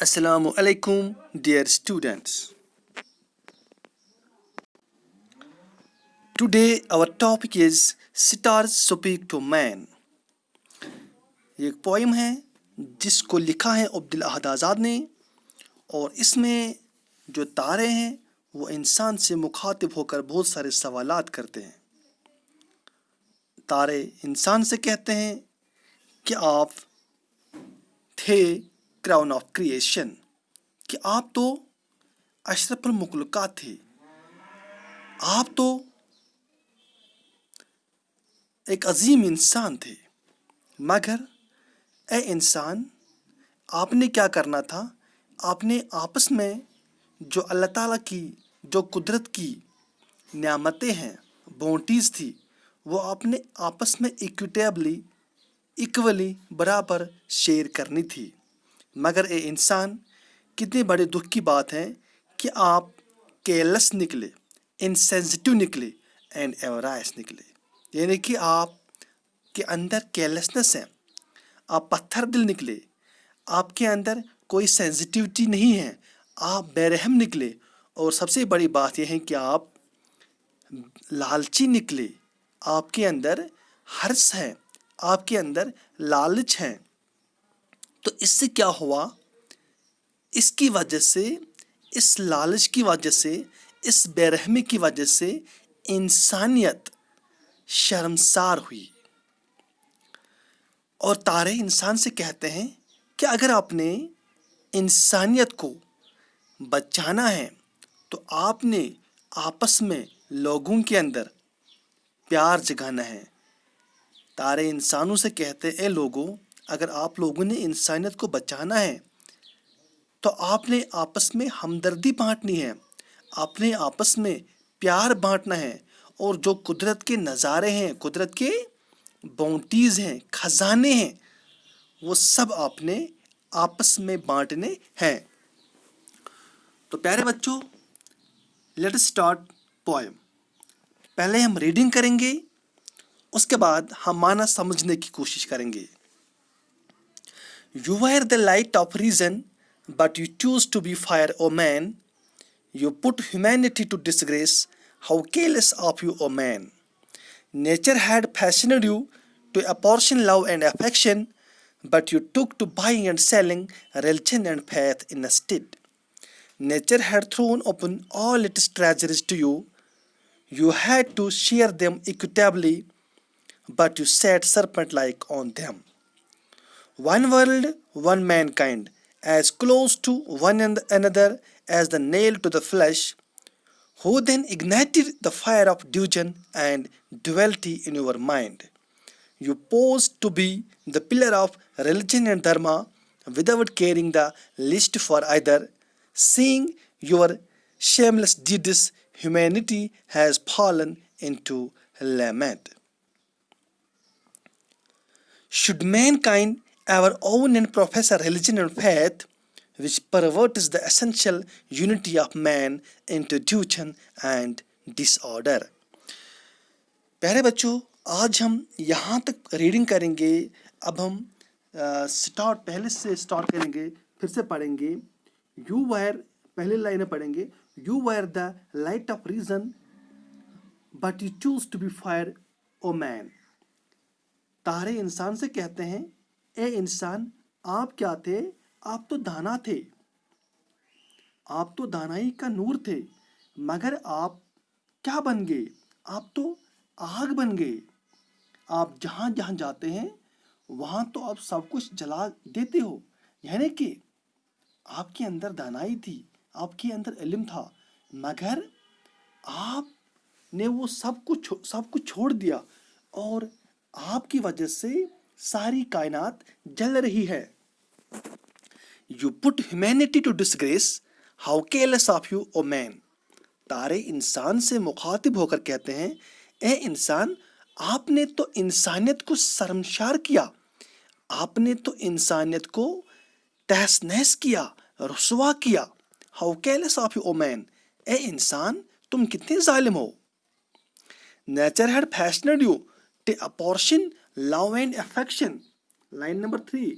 Assalamu alaikum, dear students. Today our topic is Stars Speak to Man. ये एक poem है जिसको लिखा है अब्दुल अहद आज़ाद ने, और इसमें जो तारे हैं वो इंसान से मुखातिब होकर बहुत सारे सवालात करते हैं। तारे इंसान से कहते हैं कि आप थे क्राउन ऑफ क्रिएशन, कि आप तो अशरफुल मखलूक़ात थे, आप तो एक अजीम इंसान थे। मगर ए इंसान, आपने क्या करना था? आपने आपस में जो अल्लाह ताला की जो कुदरत की नेमतें हैं, बोंटीज़ थी, वो आपने आपस में इक्वली बराबर शेयर करनी थी। मगर ए इंसान, कितने बड़े दुख की बात है कि आप केयरलेस निकले, इनसेंसिटिव निकले एंड एवराइस निकले। यानी कि आप के अंदर केयरलेसनेस है, आप पत्थर दिल निकले, आपके अंदर कोई सेंसिटिविटी नहीं है, आप बेरहम निकले। और सबसे बड़ी बात यह है कि आप लालची निकले, आपके अंदर हर्ष है, आपके अंदर लालच है। तो इससे क्या हुआ? इसकी वजह से, इस लालच की वजह से, इस बेरहमी की वजह से इंसानियत शर्मसार हुई। और तारे इंसान से कहते हैं कि अगर आपने इंसानियत को बचाना है तो आपने आपस में लोगों के अंदर प्यार जगाना है। तारे इंसानों से कहते हैं, ए लोगों, अगर आप लोगों ने इंसानियत को बचाना है तो आपने आपस में हमदर्दी बांटनी है, आपने आपस में प्यार बांटना है। और जो कुदरत के नज़ारे हैं, कुदरत के बाउंटीज़ हैं, खजाने हैं, वो सब आपने आपस में बांटने हैं। तो प्यारे बच्चों, लेट अस स्टार्ट पोएम। पहले हम रीडिंग करेंगे, उसके बाद हम माना समझने की कोशिश करेंगे। You were the light of reason, but you choose to be fire, O man. You put humanity to disgrace. How careless of you, O man. Nature had fashioned you to apportion love and affection, but you took to buying and selling religion and faith instead. Nature had thrown open all its treasures to you. You had to share them equitably, but you sat serpent-like on them. One world, one mankind, as close to one another as the nail to the flesh. Who then ignited the fire of delusion and duality in your mind? You posed to be the pillar of religion and dharma without caring the least for either. Seeing your shameless deeds, humanity has fallen into lament. Should mankind ever own and profess a religion and faith which perverts the essential unity of man into delusion and disorder? प्यारे बच्चों, आज हम यहाँ तक reading करेंगे। अब हम पहले से स्टार्ट करेंगे, फिर से पढ़ेंगे। यू वायर, पहले लाइनें पढ़ेंगे। You were the light of reason, but you choose to be fire, O man. तारे इंसान से कहते हैं, ए इंसान, आप क्या थे? आप तो दाना थे, आप तो दानाई का नूर थे, मगर आप क्या बन गए? आप तो आग बन गए। आप जहाँ जहाँ जाते हैं वहाँ तो आप सब कुछ जला देते हो। यानी कि आपके अंदर दानाई थी, आपके अंदर इल्म था, मगर आपने वो सब कुछ छोड़ दिया, और आपकी वजह से सारी कायनात जल रही है। You put humanity to disgrace. How careless of you, O man. तारे इंसान से मुखातिब होकर कहते हैं, ए इंसान, आपने तो इंसानियत को शर्मसार किया, आपने तो इंसानियत को तहस नहस किया, रुसवा किया। How careless of you, O man. ए इंसान, तुम कितने जालिम हो। Nature had fashioned you to apportion love and affection. Line number 3,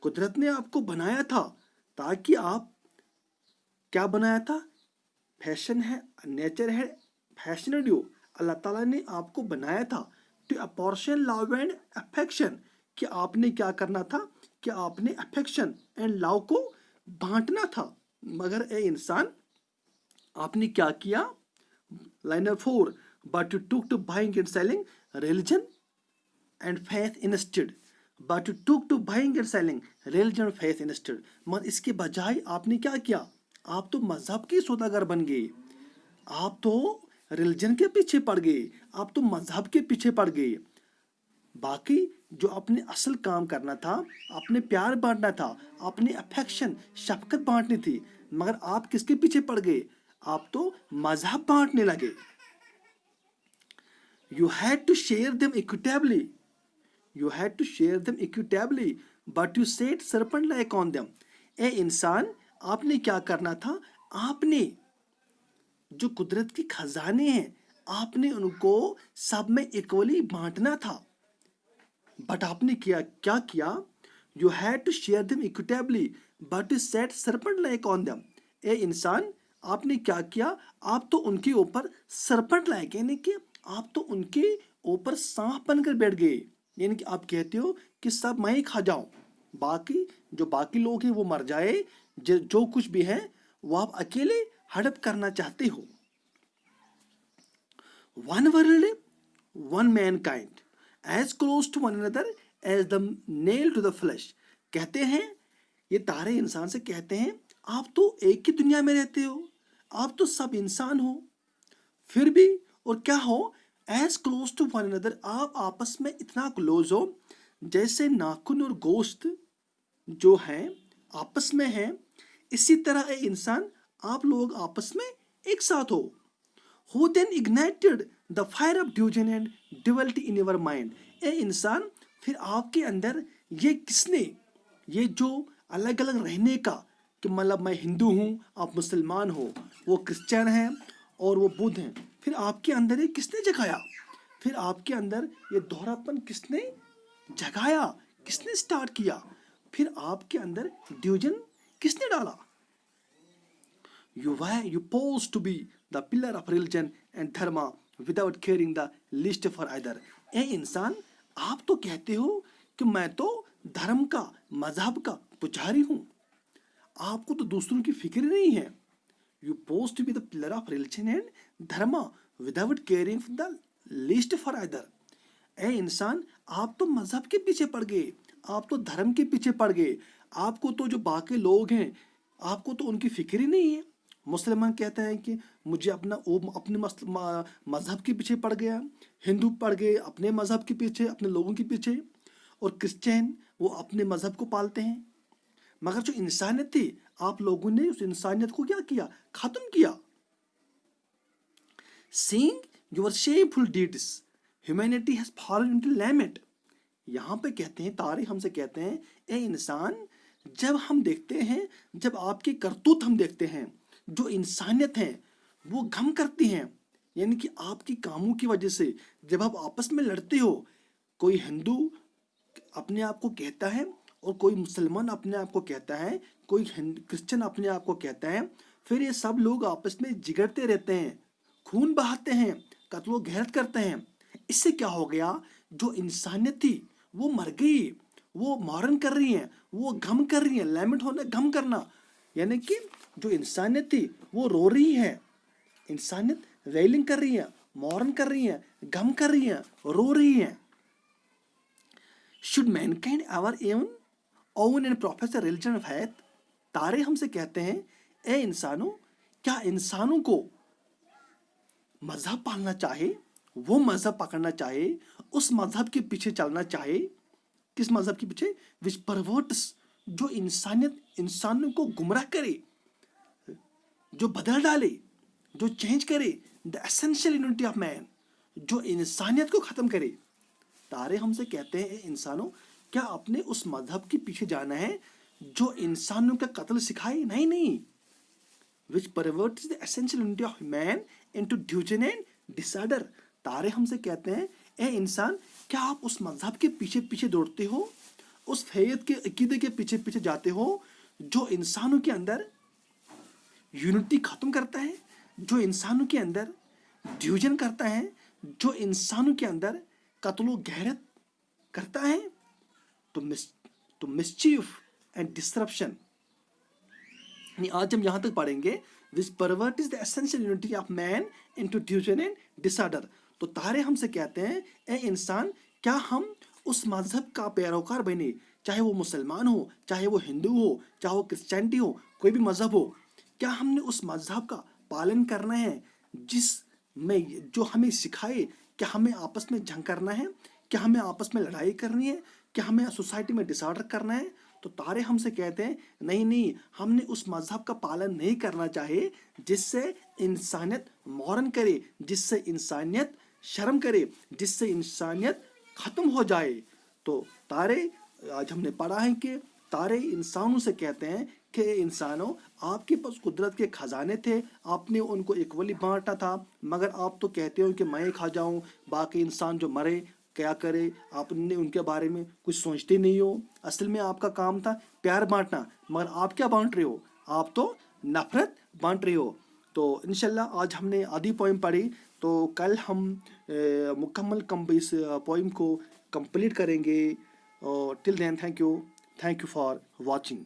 कुदरत ने आपको बनाया था ताकि आप क्या बनाया था, फैशन है, नेचर है, फैशनेट हो, अल्लाह ताला ने आपको बनाया था to apportion love and affection, कि आपने क्या करना था, कि आपने अफेक्शन एंड लव को बांटना था। मगर ए इंसान, आपने क्या किया, line number 4, but you took to buying and selling religion and faith instead, but you took to buying and selling religion and faith instead। मगर इसके बजाय आपने क्या किया, आप तो मजहब के सौदागर बन गए, आप तो रिलीजन के पीछे पड़ गए, आप तो मजहब के पीछे पड़ गए। बाकी जो आपने असल काम करना था, आपने प्यार बांटना था, आपने अफेक्शन शफकत बांटनी थी, मगर आप किसके पीछे पड़ गए, आप तो मजहब बांटने लगे। You had to share them equitably, you had to share them equitably, but you set serpent like on them। ए इंसान, आपने क्या करना था, आपने जो कुदरत की खजाने हैं, आपने उनको सब में इक्वली बांटना था, बट आपने क्या किया, you had to share them equitably but you set serpent like on them. ए इंसान, आपने क्या किया, आप तो उनके ऊपर सरपेंट लाइक, यानी कि आप तो उनके ऊपर सांप बनकर बैठ गए, यानी कि आप कहते हो कि सब मैं ही खा जाऊं, बाकी लोग हैं वो मर जाए, जो कुछ भी है वो आप अकेले हड़प करना चाहते हो। One world, one mankind, as close to one another as the nail to the flesh. कहते हैं ये तारे इंसान से कहते हैं, आप तो एक ही दुनिया में रहते हो, आप तो सब इंसान हो, फिर भी और क्या हो, as close to one another, आप आपस में इतना क्लोज हो जैसे नाखून और गोश्त जो हैं आपस में हैं, इसी तरह ए इंसान आप लोग आपस में एक साथ हो। Who then ignited the fire of delusion and duality in your mind। ए इंसान, फिर आपके अंदर ये किसने, ये जो अलग अलग रहने का, कि मतलब मैं हिंदू हूँ, आप मुसलमान हो, वो क्रिश्चियन हैं और वो बुद्ध हैं, फिर आपके अंदर ये किसने जगाया, फिर आपके अंदर ये दोहरापन किसने जगाया, किसने स्टार्ट किया, फिर आपके अंदर डिवीजन किसने डाला। You pose to be the pillar of religion and dharma without caring the least for either। ए इंसान, आप तो कहते हो कि मैं तो धर्म का, मजहब का पुजारी हूँ, आपको तो दूसरों की फिक्र नहीं है। You pose to be the pillar of religion and dharma without caring the least for either। ए इंसान, आप तो मजहब के पीछे पड़ गए, आप तो धर्म के पीछे पड़ गए, आपको तो जो बाकी लोग हैं आपको तो उनकी फिक्र ही नहीं है। मुसलमान कहता है कि मुझे अपने मजहब के पीछे पड़ गया, हिंदू पड़ गए अपने मजहब के पीछे, अपने लोगों के पीछे, और क्रिश्चियन वो अपने मजहब को पालते हैं। मगर जो इंसानियत थी, आप लोगों ने उस इंसानियत को क्या किया, खत्म किया। Seeing your shameful deeds, humanity has fallen into lament। यहाँ पे कहते हैं तारे हमसे कहते हैं, ए इंसान, जब हम देखते हैं, जब आपके करतूत हम देखते हैं, जो इंसानियत है वो गम करती हैं, यानी कि आपकी कामों की वजह से जब आप आपस में लड़ते हो, कोई हिंदू अपने आप को कहता है और कोई मुसलमान अपने आप को कहता है, कोई क्रिश्चियन अपने आप को कहता है, फिर ये सब लोग आपस में जिगरते रहते हैं, खून बहाते हैं, कत्ल व गैरत करते हैं। इससे क्या हो गया, जो इंसानियत थी वो मर गई, वो मौरन कर रही है, वो गम कर रही है, लैमेंट होना गम करना, यानी कि जो इंसानियत थी वो रो रही है, इंसानियत वेलिंग कर रही है, मौरन कर रही है, गम कर रही है, रो रही है। Should mankind ever even own and profess religion of faith. तारे हमसे कहते हैं, ए इंसानों, क्या इंसानों को मजहब पालना चाहे, वो मजहब पकड़ना चाहे, उस मजहब के पीछे चलना चाहे, किस मजहब के पीछे, विच परवर्ट्स, जो इंसानों को गुमराह करे, जो बदल डाले, जो चेंज करे the essential unity of man, जो इंसानियत को खत्म करे। तारे हमसे कहते हैं, इंसानों, क्या आपने उस मजहब के पीछे जाना है जो इंसानों का कत्ल सिखाए? नहीं, which perverts the essential unity of man into division and disorder. तारे हमसे कहते हैं, ए इंसान, क्या आप उस मजहब के पीछे पीछे दौड़ते हो, उस फैयत के अकीदे के पीछे पीछे जाते हो جو انسانوں کے اندر یونٹی ختم کرتا ہے, جو انسانوں کے اندر ڈویژن کرتا ہے, جو انسانوں کے اندر قتل و غارت کرتا ہے, تو مسچیف اینڈ ڈسرپشن. یعنی آج ہم یہاں تک پڑھیں گے which perverts the essential unity of man into division and disorder. تو تارے ہم سے کہتے ہیں اے انسان کیا ہم اس مذہب کا پیروکار بنے, چاہے وہ مسلمان ہو, چاہے وہ ہندو ہو, چاہے وہ کرسچینٹی ہو, کوئی بھی مذہب ہو, کیا ہم نے اس مذہب کا پالن کرنا ہے جس میں جو ہمیں سکھائے کہ ہمیں آپس میں جنگ کرنا ہے, کیا ہمیں آپس میں لڑائی کرنی ہے, کیا ہمیں سوسائٹی میں ڈس آرڈر کرنا ہے. تو تارے ہم سے کہتے ہیں نہیں, ہم نے اس مذہب کا پالن نہیں کرنا چاہیے جس سے انسانیت مورن کرے, جس سے انسانیت شرم کرے, جس سے انسانیت ختم ہو جائے. تو تارے آج ہم نے پڑھا ہے کہ تارے انسانوں سے کہتے ہیں کہ انسانوں آپ کے پاس قدرت کے خزانے تھے, آپ نے ان کو ایکولی بانٹا تھا, مگر آپ تو کہتے ہو کہ میں کھا جاؤں, باقی انسان جو مرے کیا کرے, آپ نے ان کے بارے میں کچھ سوچتے نہیں ہو. اصل میں آپ کا کام تھا پیار بانٹنا, مگر آپ کیا بانٹ رہے ہو, آپ تو نفرت بانٹ رہے ہو. تو انشاءاللہ آج ہم نے آدھی پوئم پڑھی, تو کل ہم مکمل اس پوئم کو کمپلیٹ کریں گے. ٹل دین تھینک یو فار واچنگ.